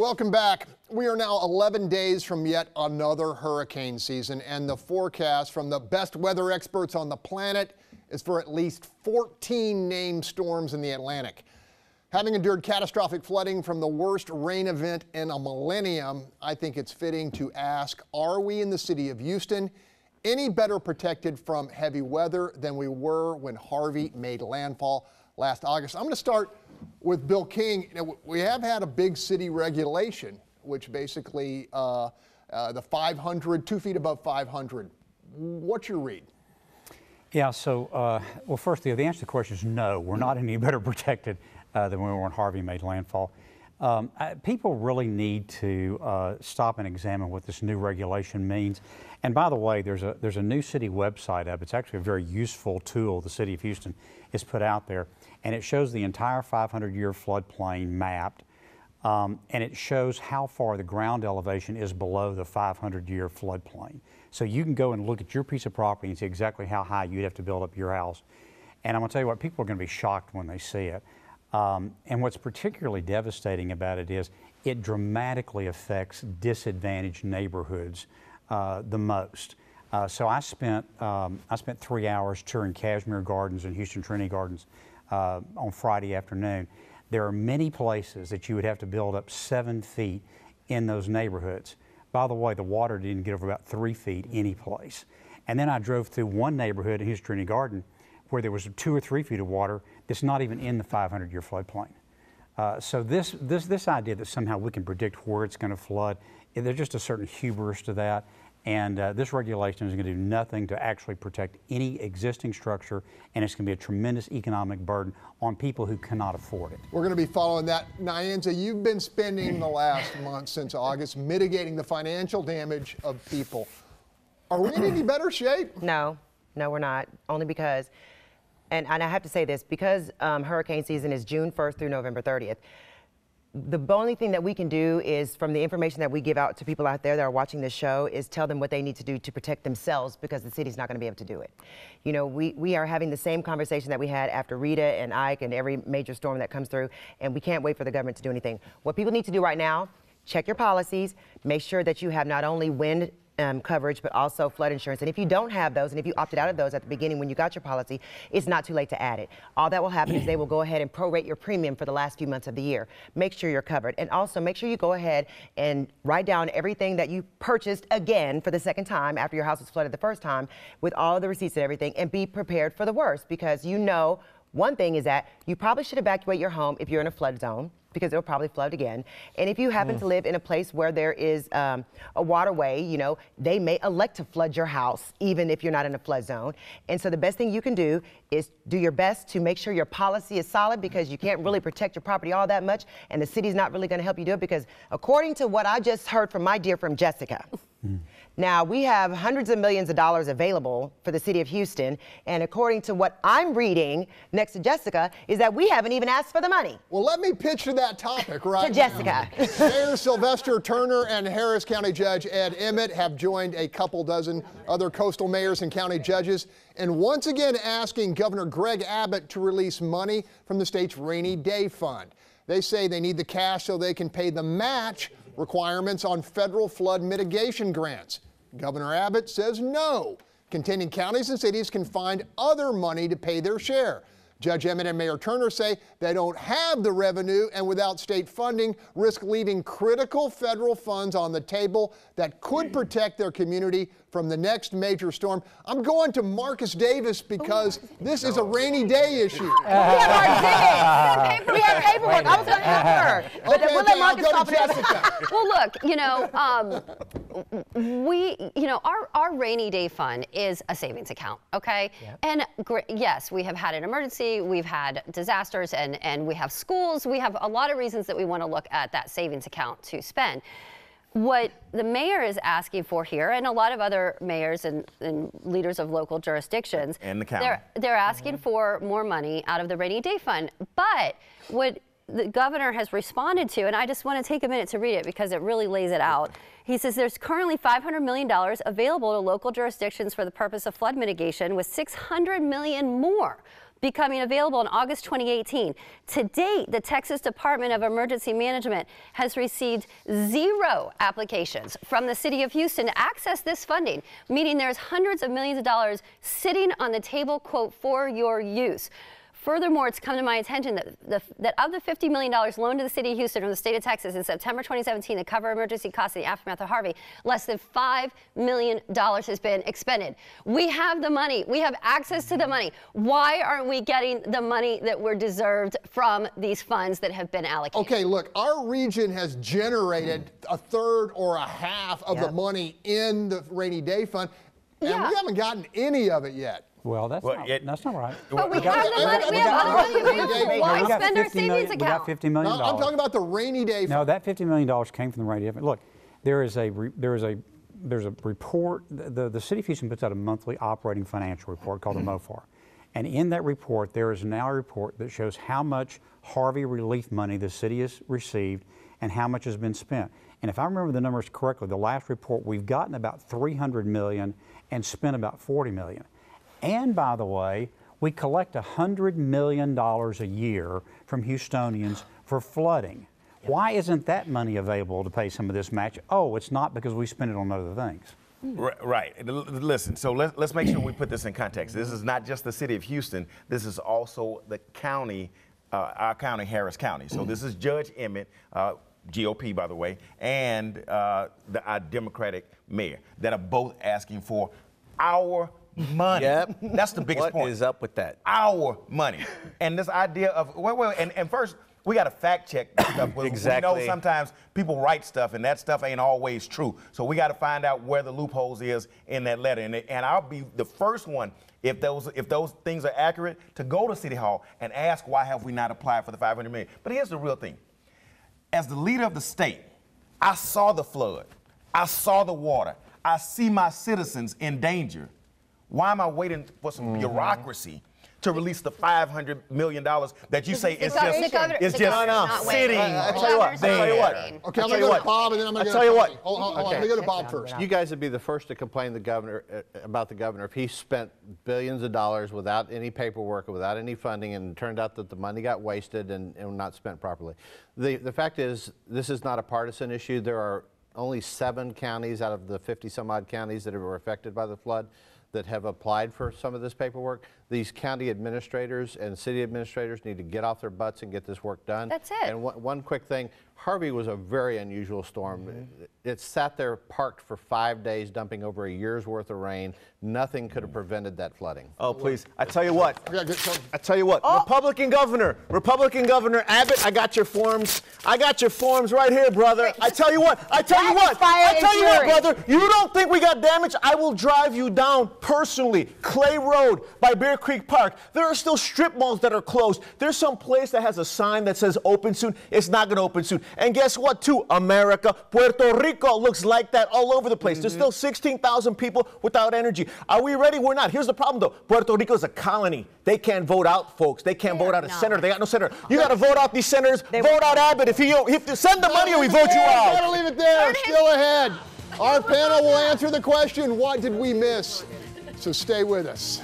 Welcome back. We are now 11 days from yet another hurricane season, and the forecast from the best weather experts on the planet is for at least 14 named storms in the Atlantic. Having endured catastrophic flooding from the worst rain event in a millennium, I think it's fitting to ask, are we in the city of Houston any better protected from heavy weather than we were when Harvey made landfall last August? I'm going to start with Bill King. You know, we have had a big city regulation, which basically the 500, 2 feet above 500. What's your read? Yeah, so, well, first, the answer to the question is no, we're not any better protected than we were when Harvey made landfall. People really need to stop and examine what this new regulation means. And by the way, there's a new city website up. It's actually a very useful tool the city of Houston has put out there. And it shows the entire 500-year floodplain mapped. And it shows how far the ground elevation is below the 500-year floodplain. So you can go and look at your piece of property and see exactly how high you'd have to build up your house. And I'm going to tell you what, people are going to be shocked when they see it. And what's particularly devastating about it is it dramatically affects disadvantaged neighborhoods the most. So I spent 3 hours touring Cashmere Gardens and Houston Trinity Gardens on Friday afternoon. There are many places that you would have to build up 7 feet in those neighborhoods. By the way, the water didn't get over about 3 feet any place. And then I drove through one neighborhood in Houston Trinity Garden where there was 2 or 3 feet of water that's not even in the 500-year floodplain. So this idea that somehow we can predict where it's going to flood, there's just a certain hubris to that. And this regulation is going to do nothing to actually protect any existing structure, and it's going to be a tremendous economic burden on people who cannot afford it. We're going to be following that. Nyanza, you've been spending the last month since August mitigating the financial damage of people. Are we in any better shape? No, we're not. Only because, and I have to say this, because hurricane season is June 1st through November 30th. The only thing that we can do is, from the information that we give out to people out there that are watching this show, is tell them what they need to do to protect themselves, because the city's not going to be able to do it. You know, we are having the same conversation that we had after Rita and Ike and every major storm that comes through, and we can't wait for the government to do anything. What people need to do right now, check your policies, make sure that you have not only wind coverage, but also flood insurance. And if you don't have those, and if you opted out of those at the beginning when you got your policy, it's not too late to add it. All that will happen is they will go ahead and prorate your premium for the last few months of the year. Make sure you're covered. And also make sure you go ahead and write down everything that you purchased again for the second time after your house was flooded the first time, with all of the receipts and everything, and be prepared for the worst, because you know one thing is that you probably should evacuate your home if you're in a flood zone, because it'll probably flood again. And if you happen to live in a place where there is a waterway, you know, they may elect to flood your house even if you're not in a flood zone. And so the best thing you can do is do your best to make sure your policy is solid, because you can't really protect your property all that much, and the city's not really going to help you do it, because according to what I just heard from my dear friend Jessica, now we have hundreds of millions of dollars available for the city of Houston, and according to what I'm reading next to Jessica is that we haven't even asked for the money. Well, let me pitch to that topic right to Jessica. Mayor Sylvester Turner and Harris County Judge Ed Emmett have joined a couple dozen other coastal mayors and county judges and once again asking Governor Greg Abbott to release money from the state's rainy day fund. They say they need the cash so they can pay the match requirements on federal flood mitigation grants. Governor Abbott says no, contending counties and cities can find other money to pay their share. Judge Emmett and Mayor Turner say they don't have the revenue, and without state funding, risk leaving critical federal funds on the table that could protect their community from the next major storm. I'm going to Marcus Davis because this is a rainy day issue. We have our exhibit. We have paperwork. I was going to help her. But Okay, we'll let Marcus I'll talk go to Jessica. Well, look, you know, our rainy day fund is a savings account, okay? Yep. And yes, we have had an emergency, we've had disasters, and we have schools. We have a lot of reasons that we want to look at that savings account to spend. What the mayor is asking for here, and a lot of other mayors and leaders of local jurisdictions, and the county, they're asking for more money out of the rainy day fund. But what the governor has responded to, and I just want to take a minute to read it because it really lays it out. He says there's currently $500 million available to local jurisdictions for the purpose of flood mitigation, with $600 million more becoming available in August 2018. To date, the Texas Department of Emergency Management has received 0 applications from the city of Houston to access this funding, meaning there's hundreds of millions of dollars sitting on the table, quote, for your use. Furthermore, it's come to my attention that of the $50 million loaned to the city of Houston from the state of Texas in September 2017 to cover emergency costs in the aftermath of Harvey, less than $5 million has been expended. We have the money. We have access to the money. Why aren't we getting the money that we're deserved from these funds that have been allocated? Okay, look, our region has generated a third or a half of the money in the rainy day fund, and we haven't gotten any of it yet. Well, that's not right. But we have the money. We have other money available. Why spend our savings account? We got $50 million. No, I'm talking about the rainy day fund. No, that $50 million came from the rainy day fund. Look, there's a report. The city of Houston puts out a monthly operating financial report called the MOFAR, and in that report there is now a report that shows how much Harvey relief money the city has received and how much has been spent. And if I remember the numbers correctly, the last report we've gotten about $300 million and spent about $40 million. And by the way, we collect $100 million a year from Houstonians for flooding. Why isn't that money available to pay some of this match? Oh, it's not because we spend it on other things. Right. Listen, so let's make sure we put this in context. This is not just the city of Houston. This is also the county, our county, Harris County. So this is Judge Emmett, GOP, by the way, and our Democratic mayor that are both asking for our money. Yep. That's the biggest point. What is up with that? Our money. And this idea of, and first, we got to fact check stuff. Exactly. We know sometimes people write stuff, and that stuff ain't always true. So we got to find out where the loopholes is in that letter. And I'll be the first one, if those things are accurate, to go to City Hall and ask why have we not applied for the $500 million. But here's the real thing. As the leader of the state, I saw the flood. I saw the water. I see my citizens in danger. Why am I waiting for some bureaucracy to release the $500 million that you say is just sitting? I'll tell you what. Okay, I'm going to go to Bob, and then I'm going to go to Tony. Hold on. Let me go to Bob first. You guys would be the first to complain about the governor if he spent billions of dollars without any paperwork or without any funding, and it turned out that the money got wasted and not spent properly. The fact is, this is not a partisan issue. There are only 7 counties out of the 50-some-odd counties that were affected by the flood that have applied for some of this paperwork. These county administrators and city administrators need to get off their butts and get this work done. That's it. And one quick thing, Harvey was a very unusual storm. It sat there parked for 5 days, dumping over a year's worth of rain. Nothing could have prevented that flooding. Oh, please. I tell you what. Republican Governor Abbott, I got your forms. I got your forms right here, brother. I tell you what, brother. You don't think we got damage? I will drive you down personally. Clay Road by Bear Creek Park. There are still strip malls that are closed. There's some place that has a sign that says open soon. It's not going to open soon. And guess what, too? America, Puerto Rico looks like that all over the place. There's still 16,000 people without energy. Are we ready? We're not. Here's the problem, though. Puerto Rico is a colony. They can't vote out folks. They can't vote out a senator. They got no senator. You got to vote out these senators. Vote out Abbott. If you send the money or we vote you out. Gotta leave it there. Still ahead. Our panel will answer the question, what did we miss? So stay with us.